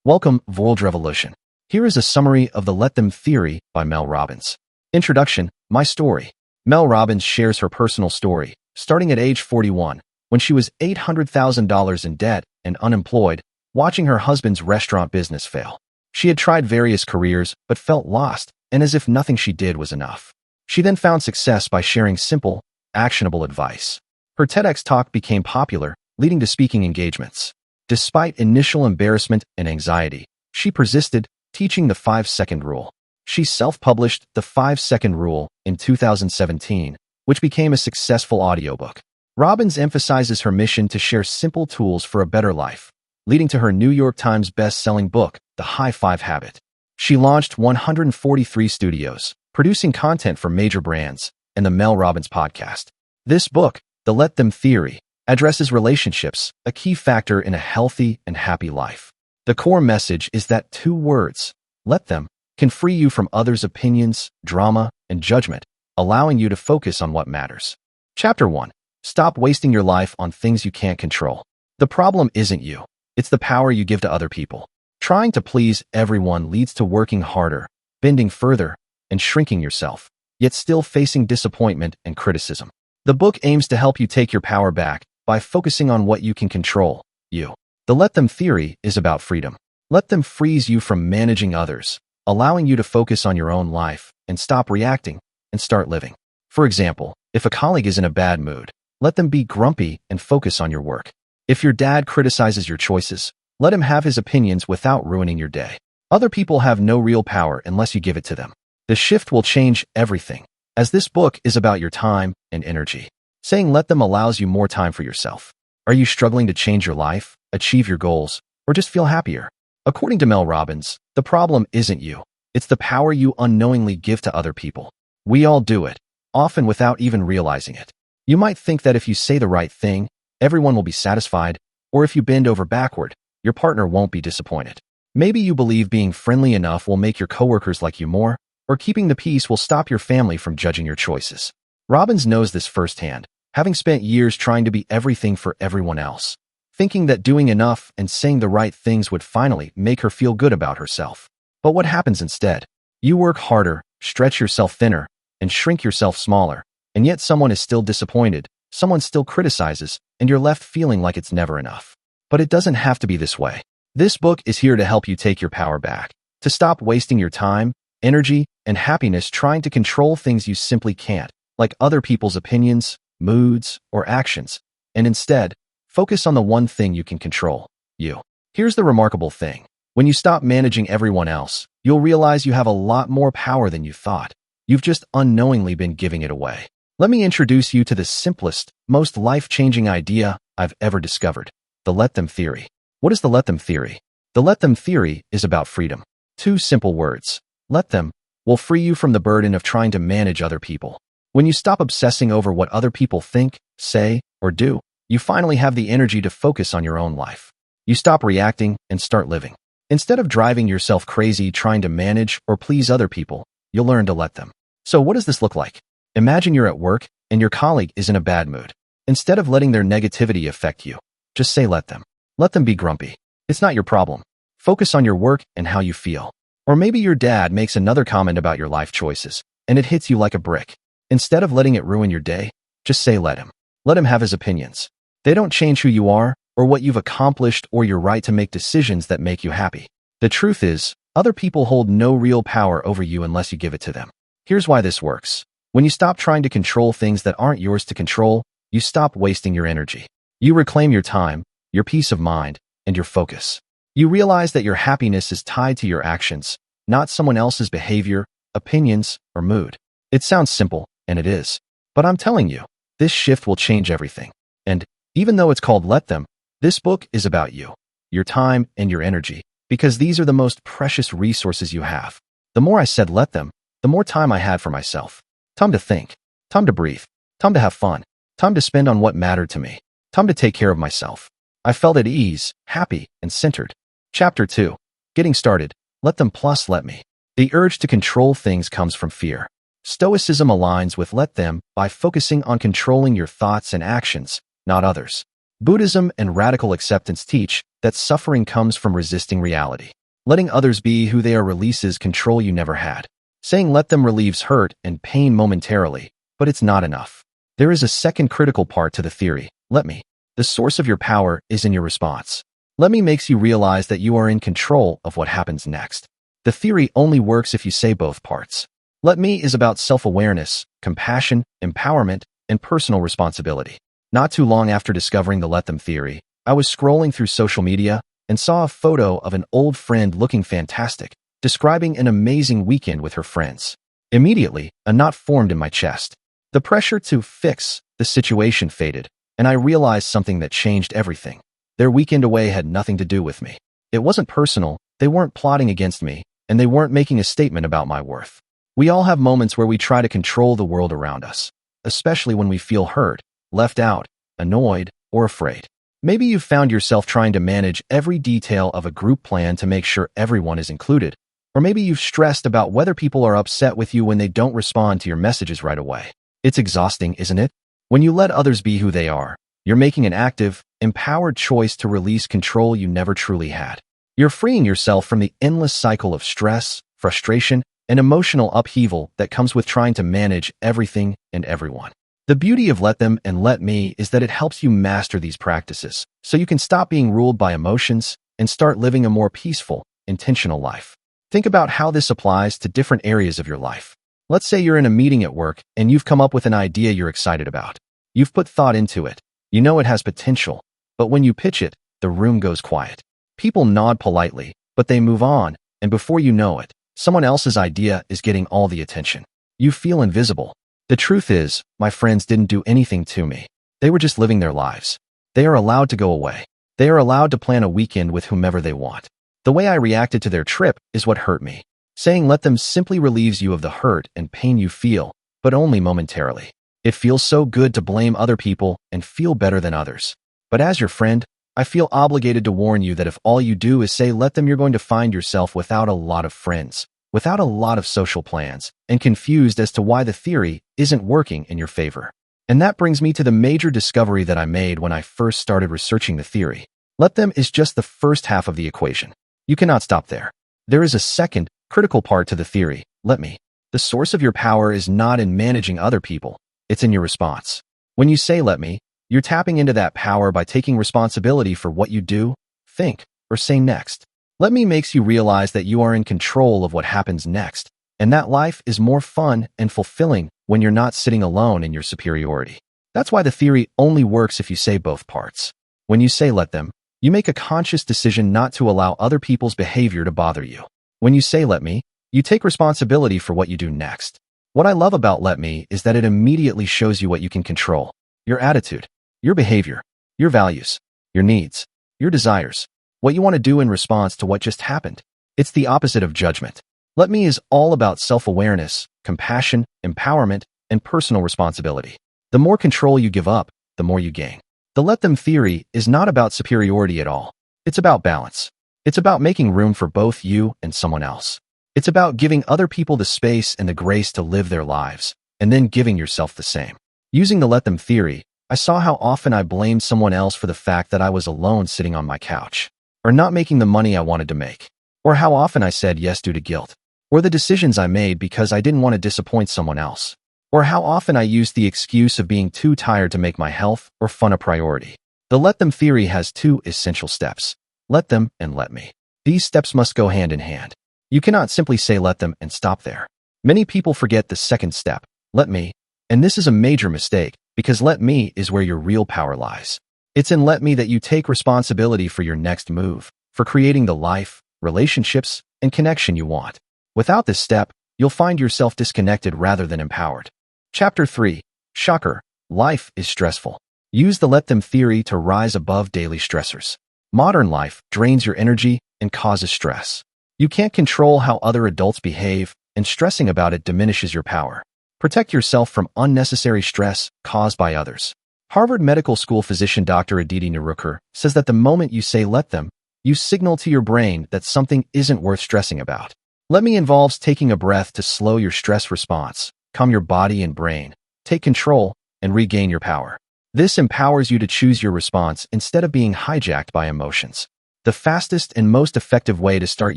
Welcome, World Revolution. Here is a summary of the Let Them theory by Mel Robbins. Introduction, my story. Mel Robbins shares her personal story, starting at age 41, when she was $800,000 in debt and unemployed, watching her husband's restaurant business fail. She had tried various careers, but felt lost, and as if nothing she did was enough. She then found success by sharing simple, actionable advice. Her TEDx talk became popular, leading to speaking engagements. Despite initial embarrassment and anxiety, she persisted, teaching the 5-second rule. She self-published The 5-Second Rule in 2017, which became a successful audiobook. Robbins emphasizes her mission to share simple tools for a better life, leading to her New York Times best-selling book, The High Five Habit. She launched 143 studios, producing content for major brands, and the Mel Robbins podcast. This book, The Let Them Theory, addresses relationships, a key factor in a healthy and happy life. The core message is that 2 words, let them, can free you from others' opinions, drama, and judgment, allowing you to focus on what matters. Chapter 1. Stop wasting your life on things you can't control. The problem isn't you. It's the power you give to other people. Trying to please everyone leads to working harder, bending further, and shrinking yourself, yet still facing disappointment and criticism. The book aims to help you take your power back by focusing on what you can control, you. The Let Them theory is about freedom. Let them frees you from managing others, allowing you to focus on your own life and stop reacting and start living. For example, if a colleague is in a bad mood, let them be grumpy and focus on your work. If your dad criticizes your choices, let him have his opinions without ruining your day. Other people have no real power unless you give it to them. The shift will change everything, as this book is about your time and energy. Saying let them allows you more time for yourself. Are you struggling to change your life, achieve your goals, or just feel happier? According to Mel Robbins, the problem isn't you. It's the power you unknowingly give to other people. We all do it, often without even realizing it. You might think that if you say the right thing, everyone will be satisfied, or if you bend over backward, your partner won't be disappointed. Maybe you believe being friendly enough will make your coworkers like you more, or keeping the peace will stop your family from judging your choices. Robbins knows this firsthand, having spent years trying to be everything for everyone else, thinking that doing enough and saying the right things would finally make her feel good about herself. But what happens instead? You work harder, stretch yourself thinner, and shrink yourself smaller, and yet someone is still disappointed, someone still criticizes, and you're left feeling like it's never enough. But it doesn't have to be this way. This book is here to help you take your power back, to stop wasting your time, energy, and happiness trying to control things you simply can't, like other people's opinions, moods, or actions, and instead, focus on the one thing you can control, you. Here's the remarkable thing. When you stop managing everyone else, you'll realize you have a lot more power than you thought. You've just unknowingly been giving it away. Let me introduce you to the simplest, most life-changing idea I've ever discovered, the Let Them theory. What is the Let Them theory? The Let Them theory is about freedom. 2 simple words, let them, will free you from the burden of trying to manage other people. When you stop obsessing over what other people think, say, or do, you finally have the energy to focus on your own life. You stop reacting and start living. Instead of driving yourself crazy trying to manage or please other people, you'll learn to let them. So what does this look like? Imagine you're at work and your colleague is in a bad mood. Instead of letting their negativity affect you, just say let them. Let them be grumpy. It's not your problem. Focus on your work and how you feel. Or maybe your dad makes another comment about your life choices, and it hits you like a brick. Instead of letting it ruin your day, just say let him. Let him have his opinions. They don't change who you are, or what you've accomplished, or your right to make decisions that make you happy. The truth is, other people hold no real power over you unless you give it to them. Here's why this works. When you stop trying to control things that aren't yours to control, you stop wasting your energy. You reclaim your time, your peace of mind, and your focus. You realize that your happiness is tied to your actions, not someone else's behavior, opinions, or mood. It sounds simple, and it is. But I'm telling you, this shift will change everything. And even though it's called Let Them, this book is about you, your time, and your energy, because these are the most precious resources you have. The more I said let them, the more time I had for myself. Time to think, time to breathe, time to have fun, time to spend on what mattered to me, time to take care of myself. I felt at ease, happy, and centered. Chapter 2. Getting started. Let them plus let me. The urge to control things comes from fear. Stoicism aligns with let them by focusing on controlling your thoughts and actions, not others. Buddhism and radical acceptance teach that suffering comes from resisting reality. Letting others be who they are releases control you never had. Saying let them relieves hurt and pain momentarily, but it's not enough. There is a second critical part to the theory, let me. The source of your power is in your response. Let me makes you realize that you are in control of what happens next. The theory only works if you say both parts. Let me is about self-awareness, compassion, empowerment, and personal responsibility. Not too long after discovering the let them theory, I was scrolling through social media and saw a photo of an old friend looking fantastic, describing an amazing weekend with her friends. Immediately, a knot formed in my chest. The pressure to fix the situation faded, and I realized something that changed everything. Their weekend away had nothing to do with me. It wasn't personal, they weren't plotting against me, and they weren't making a statement about my worth. We all have moments where we try to control the world around us, especially when we feel hurt, left out, annoyed, or afraid. Maybe you've found yourself trying to manage every detail of a group plan to make sure everyone is included. Or maybe you've stressed about whether people are upset with you when they don't respond to your messages right away. It's exhausting, isn't it? When you let others be who they are, you're making an active, empowered choice to release control you never truly had. You're freeing yourself from the endless cycle of stress, frustration, and emotional upheaval that comes with trying to manage everything and everyone. The beauty of let them and let me is that it helps you master these practices, so you can stop being ruled by emotions and start living a more peaceful, intentional life. Think about how this applies to different areas of your life. Let's say you're in a meeting at work and you've come up with an idea you're excited about. You've put thought into it. You know it has potential, but when you pitch it, the room goes quiet. People nod politely, but they move on, and before you know it, someone else's idea is getting all the attention. You feel invisible. The truth is, my friends didn't do anything to me. They were just living their lives. They are allowed to go away. They are allowed to plan a weekend with whomever they want. The way I reacted to their trip is what hurt me. Saying let them simply relieves you of the hurt and pain you feel, but only momentarily. It feels so good to blame other people and feel better than others. But as your friend, I feel obligated to warn you that if all you do is say let them, you're going to find yourself without a lot of friends, without a lot of social plans, and confused as to why the theory isn't working in your favor. And that brings me to the major discovery that I made when I first started researching the theory. Let them is just the first half of the equation. You cannot stop there. There is a second, critical part to the theory, let me. The source of your power is not in managing other people, it's in your response. When you say let me, you're tapping into that power by taking responsibility for what you do, think, or say next. Let me makes you realize that you are in control of what happens next, and that life is more fun and fulfilling when you're not sitting alone in your superiority. That's why the theory only works if you say both parts. When you say let them, you make a conscious decision not to allow other people's behavior to bother you. When you say let me, you take responsibility for what you do next. What I love about let me is that it immediately shows you what you can control. Your attitude, your behavior, your values, your needs, your desires, what you want to do in response to what just happened. It's the opposite of judgment. Let me is all about self-awareness, compassion, empowerment, and personal responsibility. The more control you give up, the more you gain. The let them theory is not about superiority at all. It's about balance. It's about making room for both you and someone else. It's about giving other people the space and the grace to live their lives, and then giving yourself the same. Using the let them theory, I saw how often I blamed someone else for the fact that I was alone sitting on my couch, or not making the money I wanted to make, or how often I said yes due to guilt, or the decisions I made because I didn't want to disappoint someone else, or how often I used the excuse of being too tired to make my health or fun a priority. The let them theory has two essential steps. Let them and let me. These steps must go hand in hand. You cannot simply say let them and stop there. Many people forget the second step, let me, and this is a major mistake because let me is where your real power lies. It's in let me that you take responsibility for your next move, for creating the life, relationships, and connection you want. Without this step, you'll find yourself disconnected rather than empowered. Chapter 3. Shocker. Life is stressful. Use the let them theory to rise above daily stressors. Modern life drains your energy and causes stress. You can't control how other adults behave, and stressing about it diminishes your power. Protect yourself from unnecessary stress caused by others. Harvard Medical School physician Dr. Aditi Narukar says that the moment you say let them, you signal to your brain that something isn't worth stressing about. Let me involves taking a breath to slow your stress response, calm your body and brain, take control, and regain your power. This empowers you to choose your response instead of being hijacked by emotions. The fastest and most effective way to start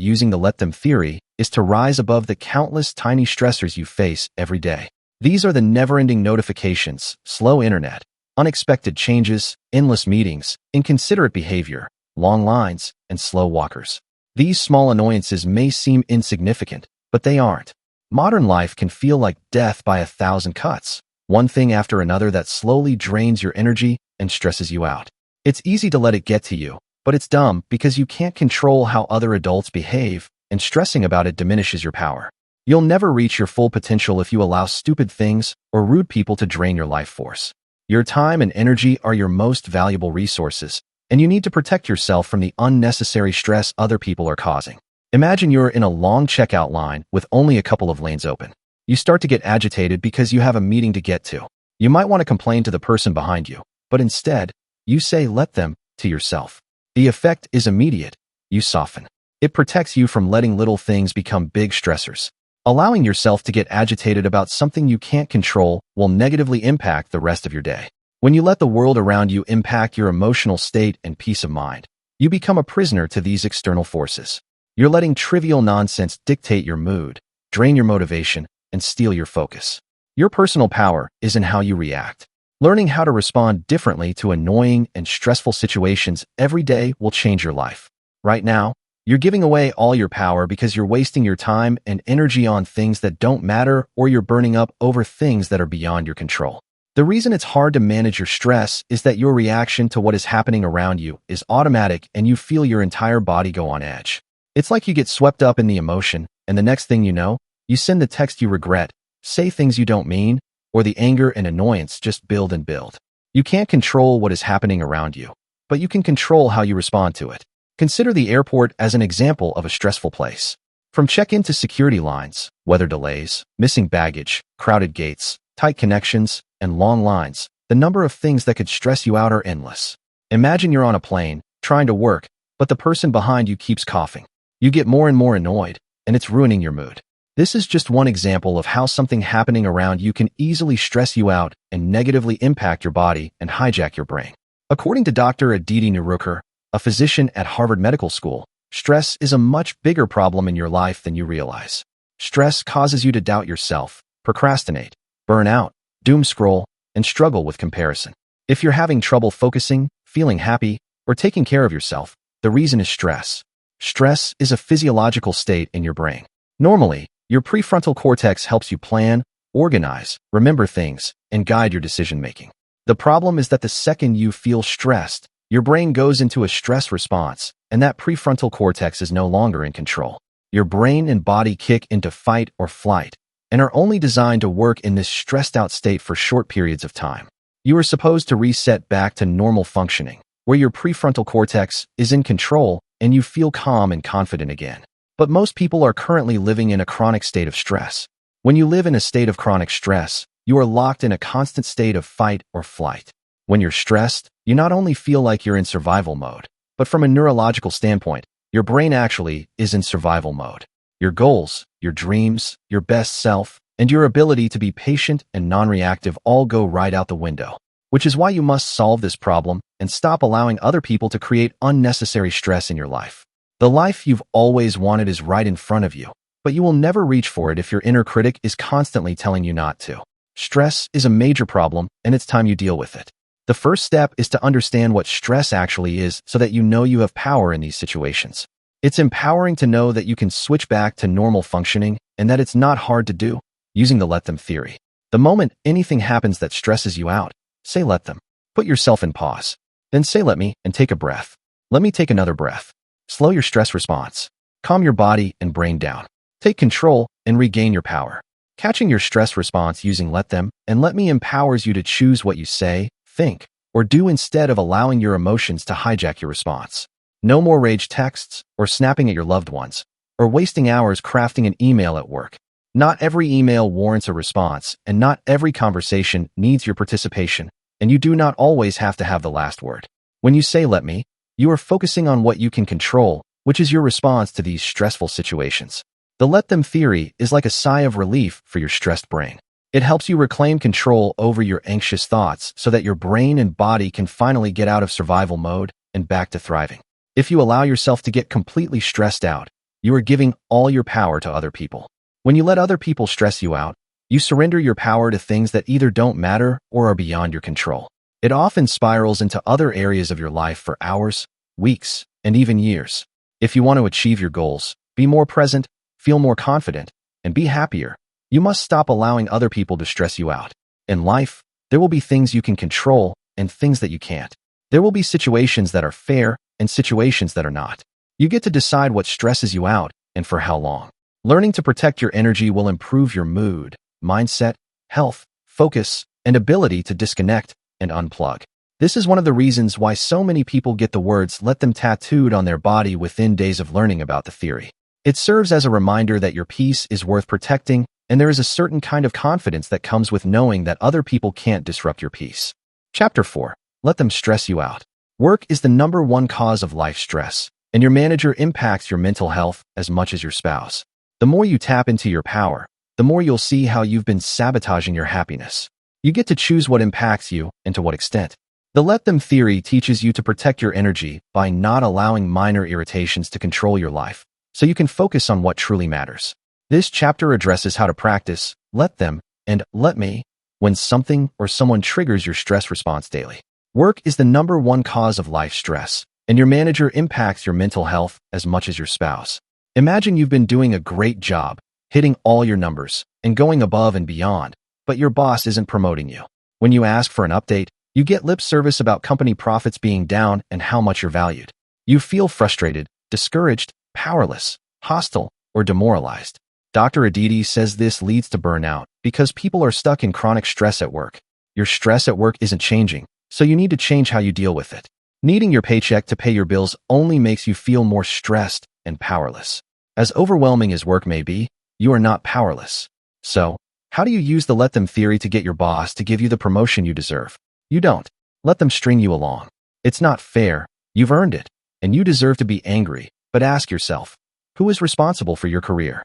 using the let them theory is to rise above the countless tiny stressors you face every day. These are the never-ending notifications, slow internet, unexpected changes, endless meetings, inconsiderate behavior, long lines, and slow walkers. These small annoyances may seem insignificant, but they aren't. Modern life can feel like death by 1,000 cuts, one thing after another that slowly drains your energy and stresses you out. It's easy to let it get to you, but it's dumb because you can't control how other adults behave, and stressing about it diminishes your power. You'll never reach your full potential if you allow stupid things or rude people to drain your life force. Your time and energy are your most valuable resources, and you need to protect yourself from the unnecessary stress other people are causing. Imagine you're in a long checkout line with only a couple of lanes open. You start to get agitated because you have a meeting to get to. You might want to complain to the person behind you, but instead, you say let them to yourself. The effect is immediate. You soften. It protects you from letting little things become big stressors. Allowing yourself to get agitated about something you can't control will negatively impact the rest of your day. When you let the world around you impact your emotional state and peace of mind, you become a prisoner to these external forces. You're letting trivial nonsense dictate your mood, drain your motivation, and steal your focus. Your personal power is in how you react. Learning how to respond differently to annoying and stressful situations every day will change your life. Right now, you're giving away all your power because you're wasting your time and energy on things that don't matter, or you're burning up over things that are beyond your control. The reason it's hard to manage your stress is that your reaction to what is happening around you is automatic and you feel your entire body go on edge. It's like you get swept up in the emotion, and the next thing you know, you send the text you regret, say things you don't mean, or the anger and annoyance just build and build. You can't control what is happening around you, but you can control how you respond to it. Consider the airport as an example of a stressful place. From check-in to security lines, weather delays, missing baggage, crowded gates, tight connections, and long lines, the number of things that could stress you out are endless. Imagine you're on a plane, trying to work, but the person behind you keeps coughing. You get more and more annoyed, and it's ruining your mood. This is just one example of how something happening around you can easily stress you out and negatively impact your body and hijack your brain. According to Dr. Aditi Naruker, a physician at Harvard Medical School, stress is a much bigger problem in your life than you realize. Stress causes you to doubt yourself, procrastinate, burn out, doom scroll, and struggle with comparison. If you're having trouble focusing, feeling happy, or taking care of yourself, the reason is stress. Stress is a physiological state in your brain. Normally, your prefrontal cortex helps you plan, organize, remember things, and guide your decision-making. The problem is that the second you feel stressed, your brain goes into a stress response, and that prefrontal cortex is no longer in control. Your brain and body kick into fight or flight, and are only designed to work in this stressed-out state for short periods of time. You are supposed to reset back to normal functioning, where your prefrontal cortex is in control and you feel calm and confident again. But most people are currently living in a chronic state of stress. When you live in a state of chronic stress, you are locked in a constant state of fight or flight. When you're stressed, you not only feel like you're in survival mode, but from a neurological standpoint, your brain actually is in survival mode. Your goals, your dreams, your best self, and your ability to be patient and non-reactive all go right out the window, which is why you must solve this problem and stop allowing other people to create unnecessary stress in your life. The life you've always wanted is right in front of you, but you will never reach for it if your inner critic is constantly telling you not to. Stress is a major problem, and it's time you deal with it. The first step is to understand what stress actually is so that you know you have power in these situations. It's empowering to know that you can switch back to normal functioning and that it's not hard to do, using the let them theory. The moment anything happens that stresses you out, say let them. Put yourself in pause. Then say let me and take a breath. Let me take another breath. Slow your stress response. Calm your body and brain down. Take control and regain your power. Catching your stress response using let them and let me empowers you to choose what you say, think, or do instead of allowing your emotions to hijack your response. No more rage texts or snapping at your loved ones, or wasting hours crafting an email at work. Not every email warrants a response, and not every conversation needs your participation, and you do not always have to have the last word. When you say let me, you are focusing on what you can control, which is your response to these stressful situations. The let them theory is like a sigh of relief for your stressed brain. It helps you reclaim control over your anxious thoughts so that your brain and body can finally get out of survival mode and back to thriving. If you allow yourself to get completely stressed out, you are giving all your power to other people. When you let other people stress you out, you surrender your power to things that either don't matter or are beyond your control. It often spirals into other areas of your life for hours, weeks, and even years. If you want to achieve your goals, be more present, feel more confident, and be happier, you must stop allowing other people to stress you out. In life, there will be things you can control and things that you can't. There will be situations that are fair and situations that are not. You get to decide what stresses you out and for how long. Learning to protect your energy will improve your mood, mindset, health, focus, and ability to disconnect and unplug. This is one of the reasons why so many people get the words "let them" tattooed on their body within days of learning about the theory. It serves as a reminder that your peace is worth protecting, and there is a certain kind of confidence that comes with knowing that other people can't disrupt your peace. Chapter 4. Let them stress you out. Work is the #1 cause of life stress, and your manager impacts your mental health as much as your spouse. The more you tap into your power, the more you'll see how you've been sabotaging your happiness. You get to choose what impacts you and to what extent. The "let them" theory teaches you to protect your energy by not allowing minor irritations to control your life, so you can focus on what truly matters. This chapter addresses how to practice "let them" and "let me" when something or someone triggers your stress response daily. Work is the #1 cause of life stress, and your manager impacts your mental health as much as your spouse. Imagine you've been doing a great job, hitting all your numbers, and going above and beyond, but your boss isn't promoting you. When you ask for an update, you get lip service about company profits being down and how much you're valued. You feel frustrated, discouraged, powerless, hostile, or demoralized. Dr. Aditi says this leads to burnout because people are stuck in chronic stress at work. Your stress at work isn't changing, so you need to change how you deal with it. Needing your paycheck to pay your bills only makes you feel more stressed and powerless. As overwhelming as work may be, you are not powerless. So, how do you use the "let them" theory to get your boss to give you the promotion you deserve? You don't. Let them string you along. It's not fair. You've earned it, and you deserve to be angry, but ask yourself, who is responsible for your career?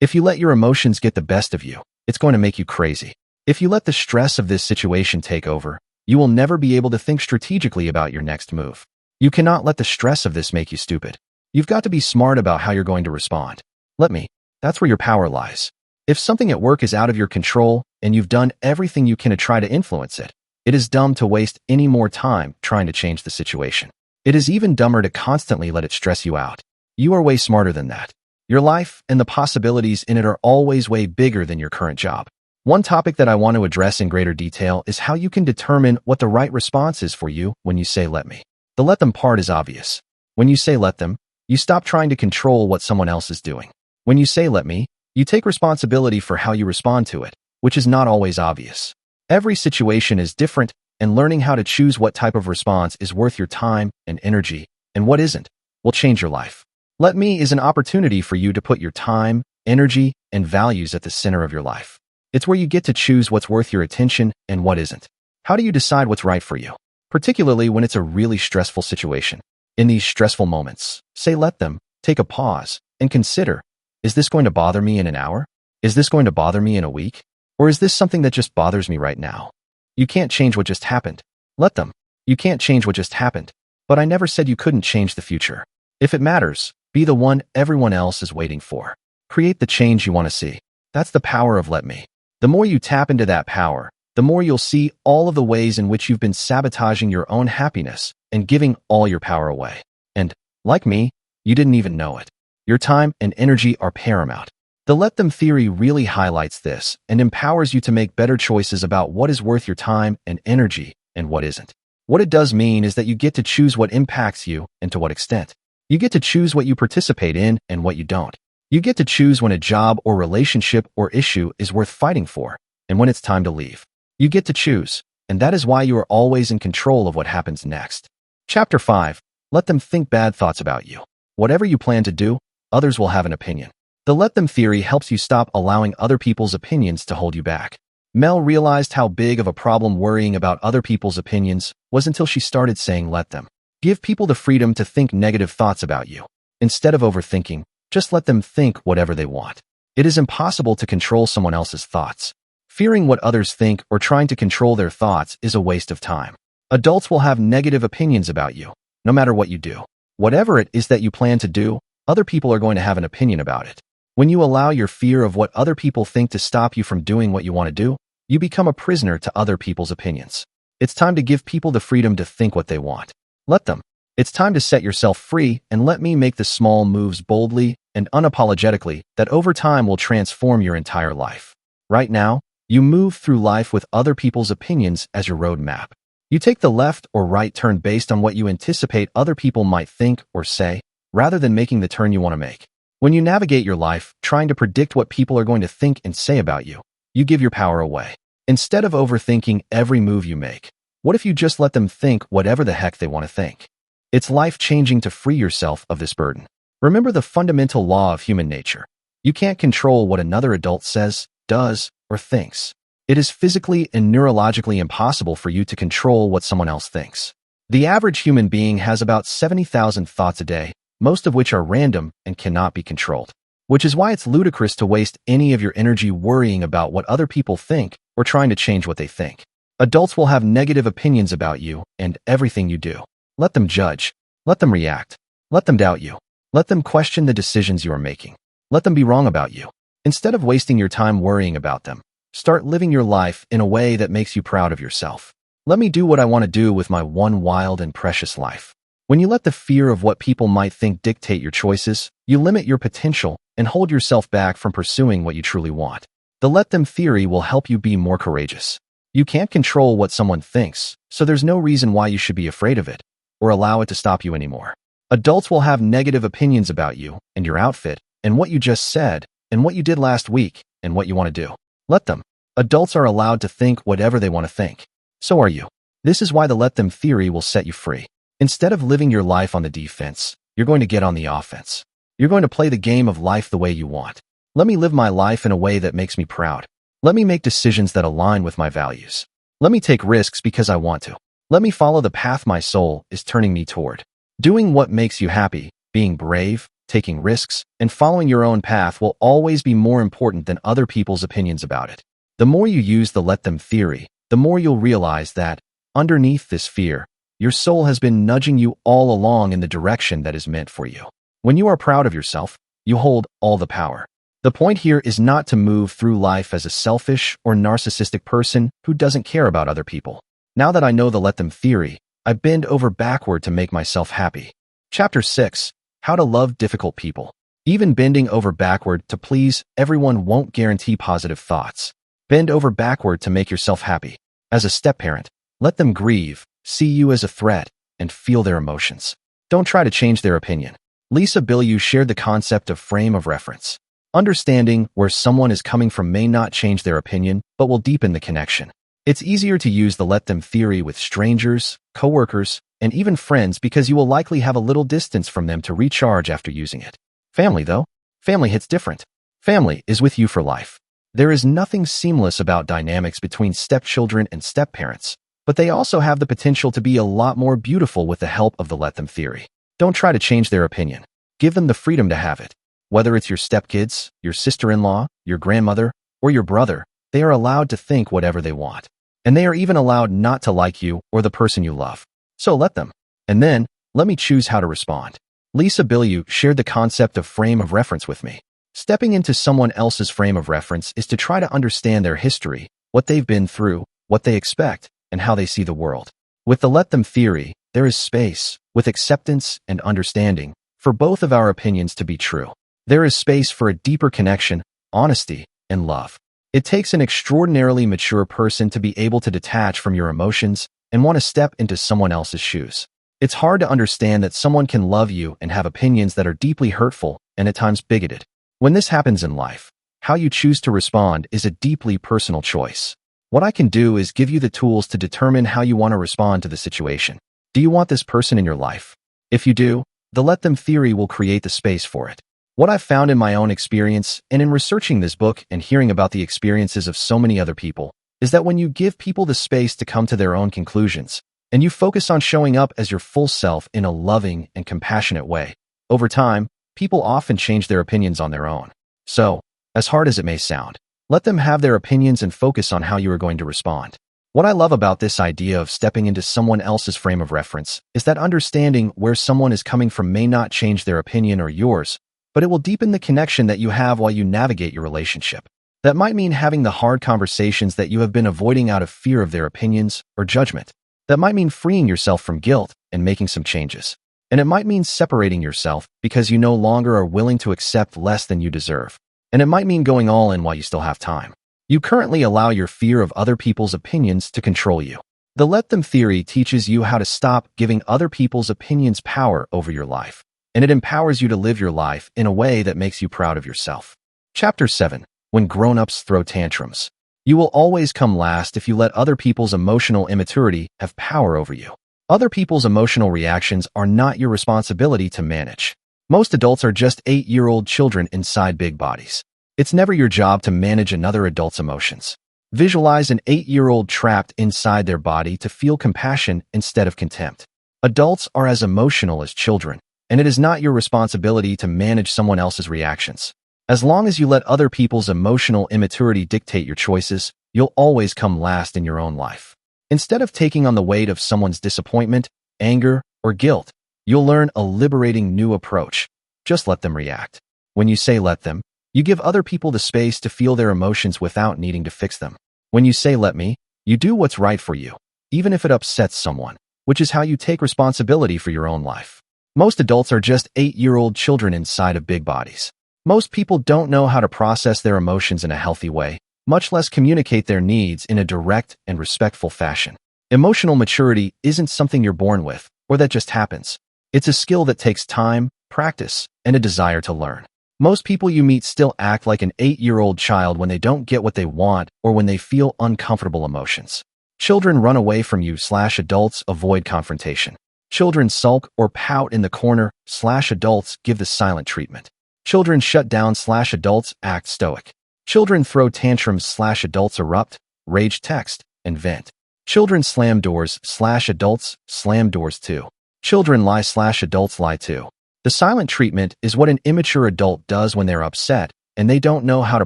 If you let your emotions get the best of you, it's going to make you crazy. If you let the stress of this situation take over, you will never be able to think strategically about your next move. You cannot let the stress of this make you stupid. You've got to be smart about how you're going to respond. Let me. That's where your power lies. If something at work is out of your control and you've done everything you can to try to influence it, it is dumb to waste any more time trying to change the situation. It is even dumber to constantly let it stress you out. You are way smarter than that. Your life and the possibilities in it are always way bigger than your current job. One topic that I want to address in greater detail is how you can determine what the right response is for you when you say "let me." The "let them" part is obvious. When you say "let them," you stop trying to control what someone else is doing. When you say "let me," you take responsibility for how you respond to it, which is not always obvious. Every situation is different, and learning how to choose what type of response is worth your time and energy and what isn't will change your life. "Let me" is an opportunity for you to put your time, energy, and values at the center of your life. It's where you get to choose what's worth your attention and what isn't. How do you decide what's right for you? Particularly when it's a really stressful situation. In these stressful moments, say "let them," take a pause, and consider, is this going to bother me in an hour? Is this going to bother me in a week? Or is this something that just bothers me right now? You can't change what just happened. Let them. You can't change what just happened. But I never said you couldn't change the future. If it matters, be the one everyone else is waiting for. Create the change you want to see. That's the power of "let me." The more you tap into that power, the more you'll see all of the ways in which you've been sabotaging your own happiness and giving all your power away. And, like me, you didn't even know it. Your time and energy are paramount. The "let them" theory really highlights this and empowers you to make better choices about what is worth your time and energy and what isn't. What it does mean is that you get to choose what impacts you and to what extent. You get to choose what you participate in and what you don't. You get to choose when a job or relationship or issue is worth fighting for and when it's time to leave. You get to choose, and that is why you are always in control of what happens next. Chapter 5. Let them think bad thoughts about you. Whatever you plan to do, others will have an opinion. The "let them" theory helps you stop allowing other people's opinions to hold you back. Mel realized how big of a problem worrying about other people's opinions was until she started saying "let them." Give people the freedom to think negative thoughts about you. Instead of overthinking, just let them think whatever they want. It is impossible to control someone else's thoughts. Fearing what others think or trying to control their thoughts is a waste of time. Adults will have negative opinions about you, no matter what you do. Whatever it is that you plan to do, other people are going to have an opinion about it. When you allow your fear of what other people think to stop you from doing what you want to do, you become a prisoner to other people's opinions. It's time to give people the freedom to think what they want. Let them. It's time to set yourself free and let me make the small moves boldly and unapologetically that over time will transform your entire life. Right now, you move through life with other people's opinions as your roadmap. You take the left or right turn based on what you anticipate other people might think or say, rather than making the turn you want to make. When you navigate your life trying to predict what people are going to think and say about you, you give your power away. Instead of overthinking every move you make, what if you just let them think whatever the heck they want to think? It's life-changing to free yourself of this burden. Remember the fundamental law of human nature. You can't control what another adult says, does, or thinks. It is physically and neurologically impossible for you to control what someone else thinks. The average human being has about 70,000 thoughts a day, most of which are random and cannot be controlled. Which is why it's ludicrous to waste any of your energy worrying about what other people think or trying to change what they think. Adults will have negative opinions about you and everything you do. Let them judge. Let them react. Let them doubt you. Let them question the decisions you are making. Let them be wrong about you. Instead of wasting your time worrying about them, start living your life in a way that makes you proud of yourself. Let me do what I want to do with my one wild and precious life. When you let the fear of what people might think dictate your choices, you limit your potential and hold yourself back from pursuing what you truly want. The let them theory will help you be more courageous. You can't control what someone thinks, so there's no reason why you should be afraid of it or allow it to stop you anymore. Adults will have negative opinions about you and your outfit and what you just said and what you did last week and what you want to do. Let them. Adults are allowed to think whatever they want to think. So are you. This is why the let them theory will set you free. Instead of living your life on the defense, you're going to get on the offense. You're going to play the game of life the way you want. Let me live my life in a way that makes me proud. Let me make decisions that align with my values. Let me take risks because I want to. Let me follow the path my soul is turning me toward. Doing what makes you happy, being brave, taking risks, and following your own path will always be more important than other people's opinions about it. The more you use the let them theory, the more you'll realize that, underneath this fear, your soul has been nudging you all along in the direction that is meant for you. When you are proud of yourself, you hold all the power. The point here is not to move through life as a selfish or narcissistic person who doesn't care about other people. Now that I know the let them theory, I bend over backward to make myself happy. Chapter 6. How to Love Difficult People. Even bending over backward to please everyone won't guarantee positive thoughts. Bend over backward to make yourself happy. As a step-parent, let them grieve, see you as a threat, and feel their emotions. Don't try to change their opinion. Lisa Bilyeu shared the concept of frame of reference. Understanding where someone is coming from may not change their opinion, but will deepen the connection. It's easier to use the let them theory with strangers, coworkers, and even friends because you will likely have a little distance from them to recharge after using it. Family, though? Family hits different. Family is with you for life. There is nothing seamless about dynamics between stepchildren and stepparents, but they also have the potential to be a lot more beautiful with the help of the let them theory. Don't try to change their opinion. Give them the freedom to have it. Whether it's your stepkids, your sister-in-law, your grandmother, or your brother, they are allowed to think whatever they want. And they are even allowed not to like you or the person you love. So let them. And then, let me choose how to respond. Lisa Bilyeu shared the concept of frame of reference with me. Stepping into someone else's frame of reference is to try to understand their history, what they've been through, what they expect, and how they see the world. With the let them theory, there is space, with acceptance and understanding, for both of our opinions to be true. There is space for a deeper connection, honesty, and love. It takes an extraordinarily mature person to be able to detach from your emotions and want to step into someone else's shoes. It's hard to understand that someone can love you and have opinions that are deeply hurtful and at times bigoted. When this happens in life, how you choose to respond is a deeply personal choice. What I can do is give you the tools to determine how you want to respond to the situation. Do you want this person in your life? If you do, the let them theory will create the space for it. What I've found in my own experience and in researching this book and hearing about the experiences of so many other people is that when you give people the space to come to their own conclusions and you focus on showing up as your full self in a loving and compassionate way, over time, people often change their opinions on their own. So, as hard as it may sound, let them have their opinions and focus on how you are going to respond. What I love about this idea of stepping into someone else's frame of reference is that understanding where someone is coming from may not change their opinion or yours, but it will deepen the connection that you have while you navigate your relationship. That might mean having the hard conversations that you have been avoiding out of fear of their opinions or judgment. That might mean freeing yourself from guilt and making some changes. And it might mean separating yourself because you no longer are willing to accept less than you deserve. And it might mean going all in while you still have time. You currently allow your fear of other people's opinions to control you. The let them theory teaches you how to stop giving other people's opinions power over your life, and it empowers you to live your life in a way that makes you proud of yourself. Chapter 7. When grown-ups throw tantrums. You will always come last if you let other people's emotional immaturity have power over you. Other people's emotional reactions are not your responsibility to manage. Most adults are just 8-year-old children inside big bodies. It's never your job to manage another adult's emotions. Visualize an 8-year-old trapped inside their body to feel compassion instead of contempt. Adults are as emotional as children, and it is not your responsibility to manage someone else's reactions. As long as you let other people's emotional immaturity dictate your choices, you'll always come last in your own life. Instead of taking on the weight of someone's disappointment, anger, or guilt, you'll learn a liberating new approach. Just let them react. When you say let them, you give other people the space to feel their emotions without needing to fix them. When you say let me, you do what's right for you, even if it upsets someone, which is how you take responsibility for your own life. Most adults are just 8-year-old children inside of big bodies. Most people don't know how to process their emotions in a healthy way, much less communicate their needs in a direct and respectful fashion. Emotional maturity isn't something you're born with, or that just happens. It's a skill that takes time, practice, and a desire to learn. Most people you meet still act like an 8-year-old child when they don't get what they want or when they feel uncomfortable emotions. Children run away from you / adults avoid confrontation. Children sulk or pout in the corner / adults give the silent treatment. Children shut down / adults act stoic. Children throw tantrums / adults erupt, rage text, and vent. Children slam doors / adults slam doors too. Children lie / adults lie too. The silent treatment is what an immature adult does when they're upset and they don't know how to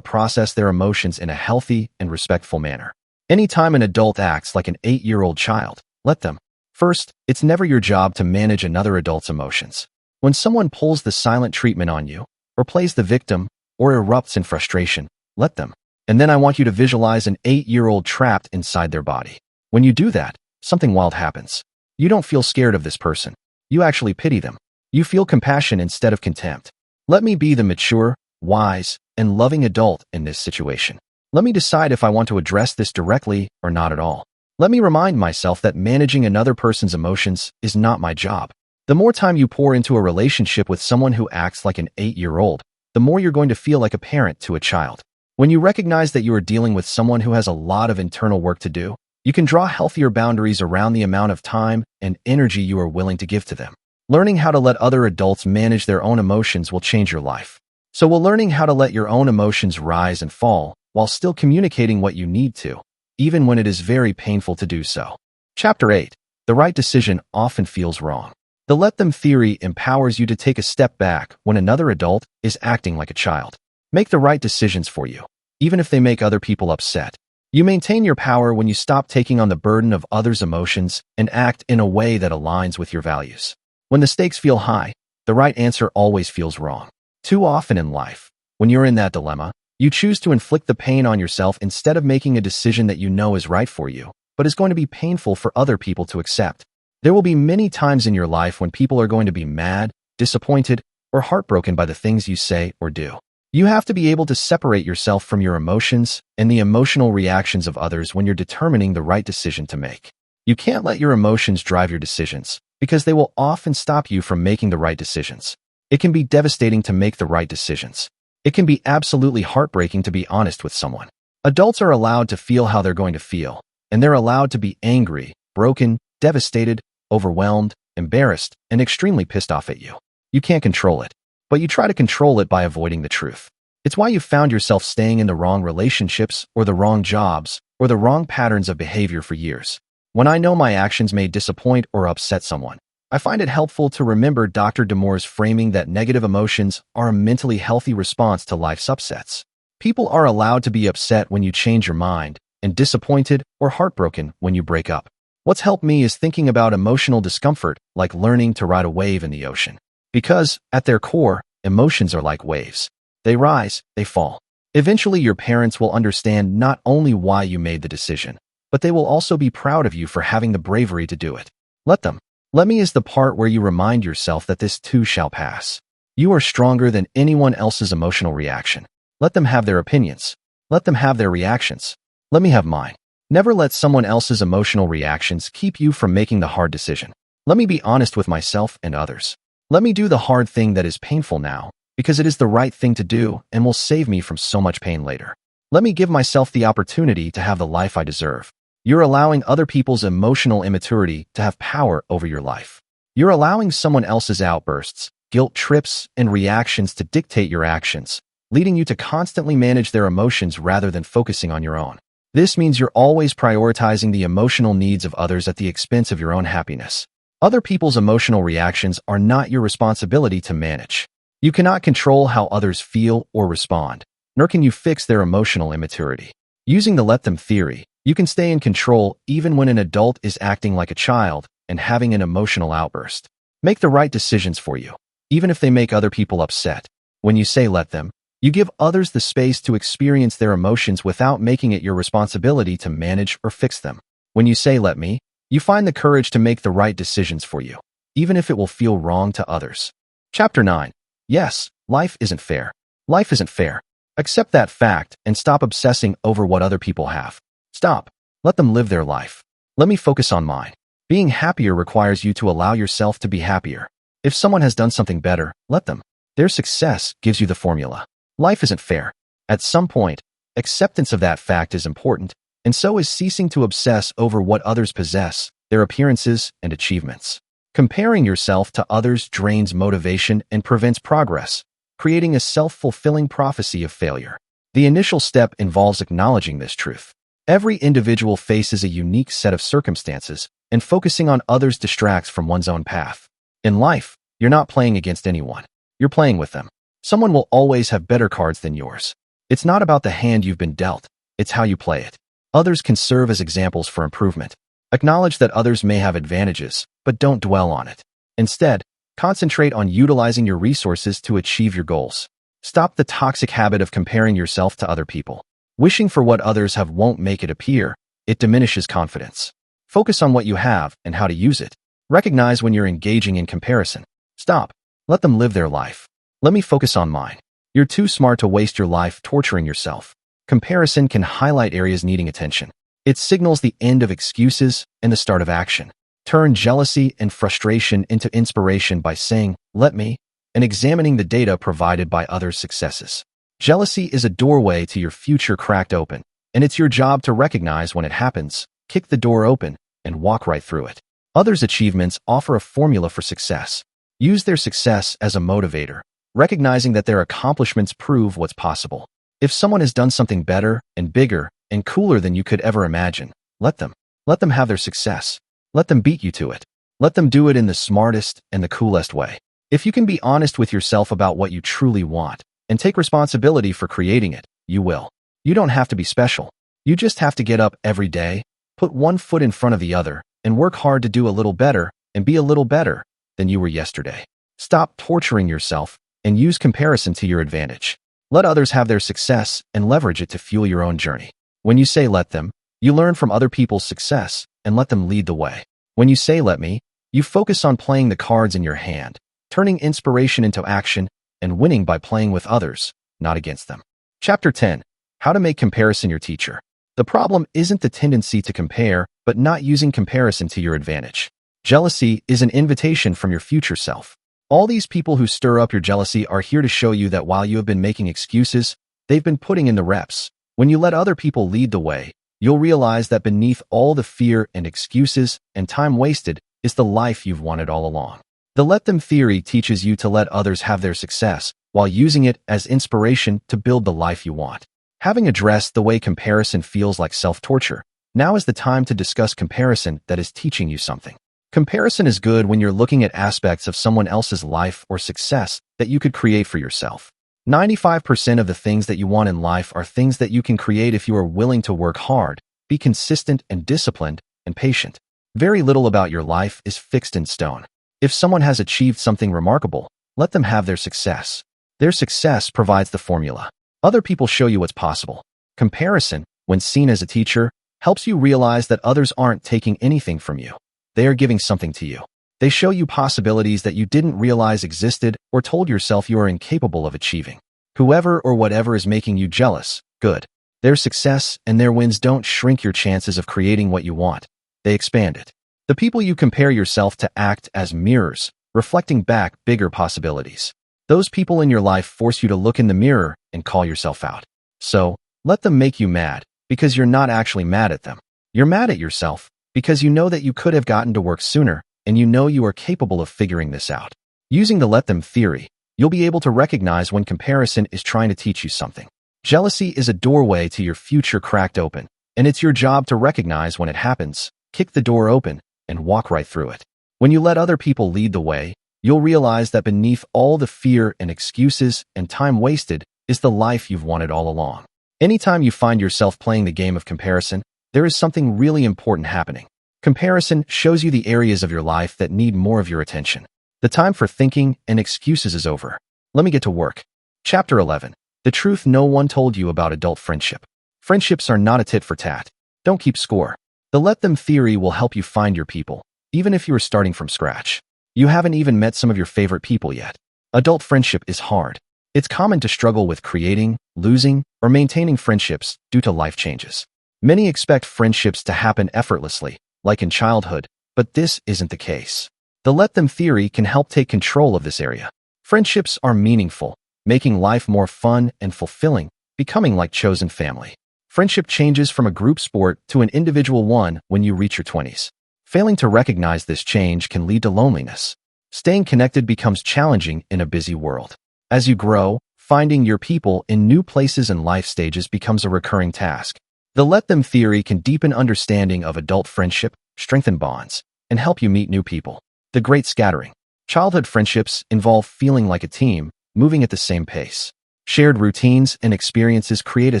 process their emotions in a healthy and respectful manner. Anytime an adult acts like an 8-year-old child, let them. First, it's never your job to manage another adult's emotions. When someone pulls the silent treatment on you, or plays the victim, or erupts in frustration, let them. And then I want you to visualize an 8-year-old trapped inside their body. When you do that, something wild happens. You don't feel scared of this person. You actually pity them. You feel compassion instead of contempt. Let me be the mature, wise, and loving adult in this situation. Let me decide if I want to address this directly or not at all. Let me remind myself that managing another person's emotions is not my job. The more time you pour into a relationship with someone who acts like an 8-year-old, the more you're going to feel like a parent to a child. When you recognize that you are dealing with someone who has a lot of internal work to do, you can draw healthier boundaries around the amount of time and energy you are willing to give to them. Learning how to let other adults manage their own emotions will change your life. So will learning how to let your own emotions rise and fall while still communicating what you need to, even when it is very painful to do so. Chapter 8. The right decision often feels wrong. The let them theory empowers you to take a step back when another adult is acting like a child. Make the right decisions for you, even if they make other people upset. You maintain your power when you stop taking on the burden of others' emotions and act in a way that aligns with your values. When the stakes feel high, the right answer always feels wrong. Too often in life, when you're in that dilemma, you choose to inflict the pain on yourself instead of making a decision that you know is right for you, but is going to be painful for other people to accept. There will be many times in your life when people are going to be mad, disappointed, or heartbroken by the things you say or do. You have to be able to separate yourself from your emotions and the emotional reactions of others when you're determining the right decision to make. You can't let your emotions drive your decisions, because they will often stop you from making the right decisions. It can be devastating to make the right decisions. It can be absolutely heartbreaking to be honest with someone. Adults are allowed to feel how they're going to feel, and they're allowed to be angry, broken, devastated, overwhelmed, embarrassed, and extremely pissed off at you. You can't control it, but you try to control it by avoiding the truth. It's why you found yourself staying in the wrong relationships or the wrong jobs or the wrong patterns of behavior for years. When I know my actions may disappoint or upset someone, I find it helpful to remember Dr. Damour's framing that negative emotions are a mentally healthy response to life's upsets. People are allowed to be upset when you change your mind, and disappointed or heartbroken when you break up. What's helped me is thinking about emotional discomfort like learning to ride a wave in the ocean. Because, at their core, emotions are like waves. They rise, they fall. Eventually, your parents will understand not only why you made the decision, but they will also be proud of you for having the bravery to do it. Let them. Let me is the part where you remind yourself that this too shall pass. You are stronger than anyone else's emotional reaction. Let them have their opinions. Let them have their reactions. Let me have mine. Never let someone else's emotional reactions keep you from making the hard decision. Let me be honest with myself and others. Let me do the hard thing that is painful now, because it is the right thing to do and will save me from so much pain later. Let me give myself the opportunity to have the life I deserve. You're allowing other people's emotional immaturity to have power over your life. You're allowing someone else's outbursts, guilt trips, and reactions to dictate your actions, leading you to constantly manage their emotions rather than focusing on your own. This means you're always prioritizing the emotional needs of others at the expense of your own happiness. Other people's emotional reactions are not your responsibility to manage. You cannot control how others feel or respond, nor can you fix their emotional immaturity. Using the let them theory, you can stay in control even when an adult is acting like a child and having an emotional outburst. Make the right decisions for you, even if they make other people upset. When you say let them, you give others the space to experience their emotions without making it your responsibility to manage or fix them. When you say let me, you find the courage to make the right decisions for you, even if it will feel wrong to others. Chapter 9. Yes, life isn't fair. Life isn't fair. Accept that fact and stop obsessing over what other people have. Stop. Let them live their life. Let me focus on mine. Being happier requires you to allow yourself to be happier. If someone has done something better, let them. Their success gives you the formula. Life isn't fair. At some point, acceptance of that fact is important, and so is ceasing to obsess over what others possess, their appearances and achievements. Comparing yourself to others drains motivation and prevents progress, creating a self-fulfilling prophecy of failure. The initial step involves acknowledging this truth. Every individual faces a unique set of circumstances, and focusing on others distracts from one's own path. In life, you're not playing against anyone. You're playing with them. Someone will always have better cards than yours. It's not about the hand you've been dealt, it's how you play it. Others can serve as examples for improvement. Acknowledge that others may have advantages, but don't dwell on it. Instead, concentrate on utilizing your resources to achieve your goals. Stop the toxic habit of comparing yourself to other people. Wishing for what others have won't make it appear. It diminishes confidence. Focus on what you have and how to use it. Recognize when you're engaging in comparison. Stop. Let them live their life. Let me focus on mine. You're too smart to waste your life torturing yourself. Comparison can highlight areas needing attention. It signals the end of excuses and the start of action. Turn jealousy and frustration into inspiration by saying, let me, and examining the data provided by others' successes. Jealousy is a doorway to your future cracked open, and it's your job to recognize when it happens, kick the door open, and walk right through it. Others' achievements offer a formula for success. Use their success as a motivator, recognizing that their accomplishments prove what's possible. If someone has done something better and bigger and cooler than you could ever imagine, let them. Let them have their success. Let them beat you to it. Let them do it in the smartest and the coolest way. If you can be honest with yourself about what you truly want, and take responsibility for creating it, you will. You don't have to be special. You just have to get up every day, put one foot in front of the other, and work hard to do a little better and be a little better than you were yesterday. Stop torturing yourself and use comparison to your advantage. Let others have their success and leverage it to fuel your own journey. When you say let them, you learn from other people's success and let them lead the way. When you say let me, you focus on playing the cards in your hand, turning inspiration into action, and winning by playing with others, not against them. Chapter 10. How to make comparison your teacher. The problem isn't the tendency to compare, but not using comparison to your advantage. Jealousy is an invitation from your future self. All these people who stir up your jealousy are here to show you that while you have been making excuses, they've been putting in the reps. When you let other people lead the way, you'll realize that beneath all the fear and excuses and time wasted is the life you've wanted all along. The let them theory teaches you to let others have their success while using it as inspiration to build the life you want. Having addressed the way comparison feels like self-torture, now is the time to discuss comparison that is teaching you something. Comparison is good when you're looking at aspects of someone else's life or success that you could create for yourself. 95% of the things that you want in life are things that you can create if you are willing to work hard, be consistent and disciplined and patient. Very little about your life is fixed in stone. If someone has achieved something remarkable, let them have their success. Their success provides the formula. Other people show you what's possible. Comparison, when seen as a teacher, helps you realize that others aren't taking anything from you. They are giving something to you. They show you possibilities that you didn't realize existed or told yourself you are incapable of achieving. Whoever or whatever is making you jealous, good. Their success and their wins don't shrink your chances of creating what you want. They expand it. The people you compare yourself to act as mirrors, reflecting back bigger possibilities. Those people in your life force you to look in the mirror and call yourself out. So, let them make you mad, because you're not actually mad at them. You're mad at yourself, because you know that you could have gotten to work sooner, and you know you are capable of figuring this out. Using the let them theory, you'll be able to recognize when comparison is trying to teach you something. Jealousy is a doorway to your future cracked open, and it's your job to recognize when it happens, kick the door open, and walk right through it. When you let other people lead the way, you'll realize that beneath all the fear and excuses and time wasted is the life you've wanted all along. Anytime you find yourself playing the game of comparison, there is something really important happening. Comparison shows you the areas of your life that need more of your attention. The time for thinking and excuses is over. Let me get to work. Chapter 11. The truth no one told you about adult friendship. Friendships are not a tit for tat. Don't keep score. The let them theory will help you find your people, even if you are starting from scratch. You haven't even met some of your favorite people yet. Adult friendship is hard. It's common to struggle with creating, losing, or maintaining friendships due to life changes. Many expect friendships to happen effortlessly, like in childhood, but this isn't the case. The let them theory can help take control of this area. Friendships are meaningful, making life more fun and fulfilling, becoming like chosen family. Friendship changes from a group sport to an individual one when you reach your 20s. Failing to recognize this change can lead to loneliness. Staying connected becomes challenging in a busy world. As you grow, finding your people in new places and life stages becomes a recurring task. The let them theory can deepen understanding of adult friendship, strengthen bonds, and help you meet new people. The great scattering. Childhood friendships involve feeling like a team, moving at the same pace. Shared routines and experiences create a